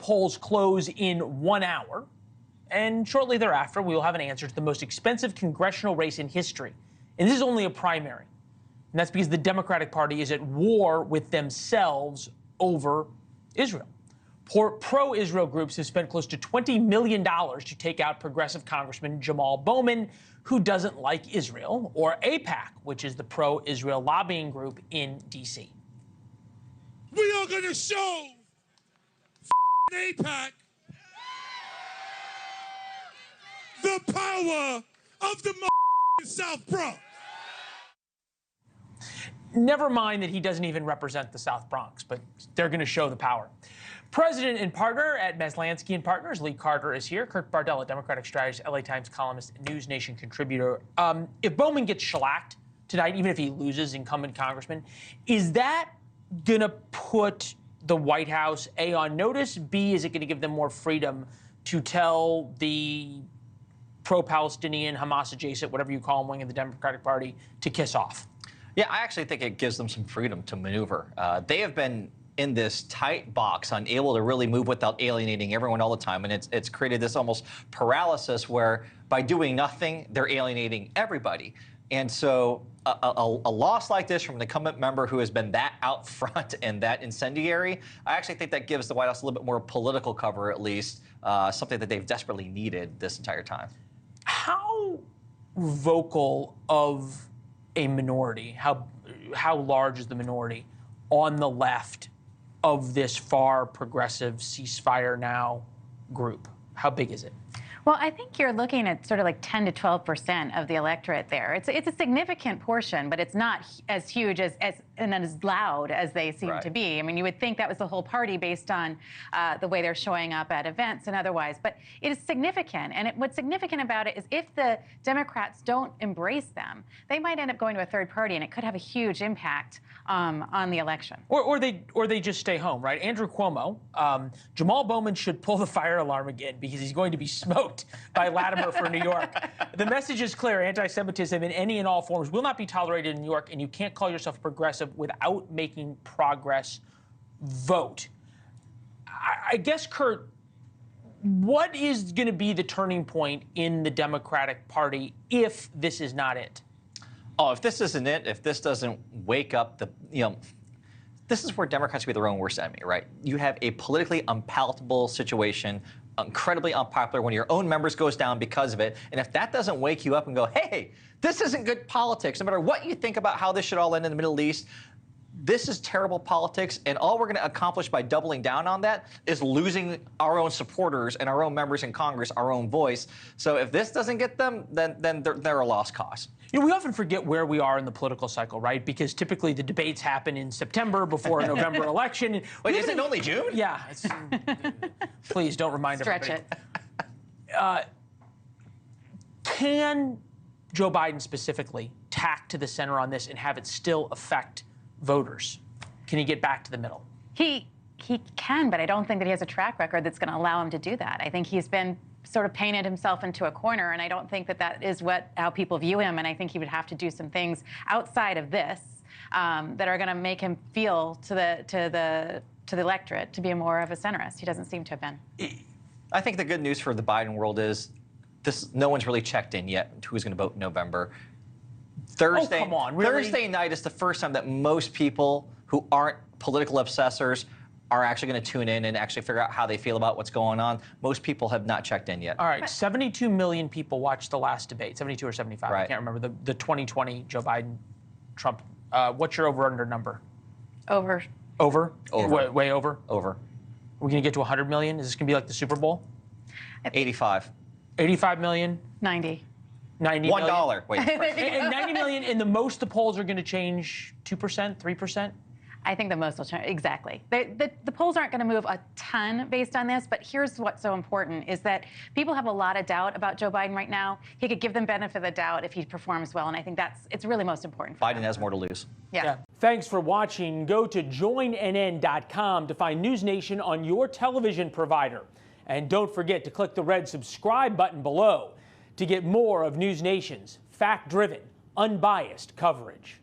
Polls close in 1 hour, and shortly thereafter, we will have an answer to the most expensive congressional race in history. And this is only a primary. And that's because the Democratic Party is at war with themselves over Israel. Pro-Israel groups have spent close to $20 million to take out progressive Congressman Jamaal Bowman, who doesn't like Israel, or AIPAC, which is the pro-Israel lobbying group in D.C. We are going to show AIPAC the power of the South Bronx. Never mind that he doesn't even represent the South Bronx, but they're going to show the power. President and partner at Maslansky Partners, Lee Carter, is here. Kurt Bardella, Democratic strategist, LA Times columnist, NewsNation contributor. If Bowman gets shellacked tonight, even if he loses incumbent congressman, is that going to put the White House, A, on notice? B, is it going to give them more freedom to tell the pro-Palestinian, Hamas adjacent, whatever you call them, wing of the Democratic Party, to kiss off? Yeah, I actually think it gives them some freedom to maneuver. They have been in this tight box, unable to really move without alienating everyone all the time. And it's created this almost paralysis where by doing nothing, they're alienating everybody. And so a loss like this from an incumbent member who has been that out front and that incendiary, I actually think that gives the White House a little bit more political cover, at least, something that they've desperately needed this entire time. How vocal of a minority, how large is the minority on the left of this far progressive ceasefire now group? How big is it? Well, I think you're looking at sort of like 10 to 12% of the electorate there. It's a significant portion, but it's not as huge and as loud as they seem to be. I mean, you would think that was the whole party based on the way they're showing up at events and otherwise, but it is significant. And what's significant about it is if the Democrats don't embrace them, they might end up going to a third party, and it could have a huge impact on the election. Or they just stay home, right? Andrew Cuomo, Jamaal Bowman should pull the fire alarm again because he's going to be smoked by Latimer for New York. The message is clear. Anti-Semitism in any and all forms will not be tolerated in New York, and you can't call yourself progressive without making progress. Vote. I guess, Kurt, what is going to be the turning point in the Democratic Party if this is not it? Oh, if this isn't it, if this doesn't wake up this is where Democrats be their own worst enemy, right? You have a politically unpalatable situation, incredibly unpopular. One of your own members goes down because of it. And if that doesn't wake you up and go, hey, this isn't good politics, no matter what you think about how this should all end in the Middle East, this is terrible politics, and all we're going to accomplish by doubling down on that is losing our own supporters and our own members in Congress, our own voice. So if this doesn't get them, then they're a lost cause. You know, we often forget where we are in the political cycle, right? Because typically the debates happen in September before a November election. Wait, isn't it only June? Yeah. Please don't remind everybody. Stretch it. Can Joe Biden specifically tack to the center on this and have it still affect voters? Can he get back to the middle? He can, but I don't think that he has a track record that's going to allow him to do that. I think he's been sort of painted himself into a corner, and I don't think that is how people view him. And I think he would have to do some things outside of this that are going to make him feel to the electorate to be more of a centrist. He doesn't seem to have been. I think the good news for the Biden world is no one's really checked in yet who's going to vote in November. Thursday, oh, come on, really? Thursday night is the first time that most people who aren't political obsessors are actually going to tune in and actually figure out how they feel about what's going on. Most people have not checked in yet. All right, 72 million people watched the last debate, 72 or 75, right. I can't remember, the 2020 Joe Biden-Trump. What's your over-under number? Over. Over? Over. Way over? Over. Are we going to get to 100 million? Is this going to be like the Super Bowl? 85. 85 million? 90. 90 $1. million? Wait. And 90 million, and the most the polls are going to change 2%, 3%? I think the most will change. Exactly. The polls aren't going to move a ton based on this, but here's what's so important is that people have a lot of doubt about Joe Biden right now. He could give them benefit of the doubt if he performs well, and I think it's really most important for Biden them. has more to lose. Yeah. Thanks for watching. Go to joinnn.com to find NewsNation on your television provider. And don't forget to click the red subscribe button below to get more of NewsNation's fact-driven, unbiased coverage.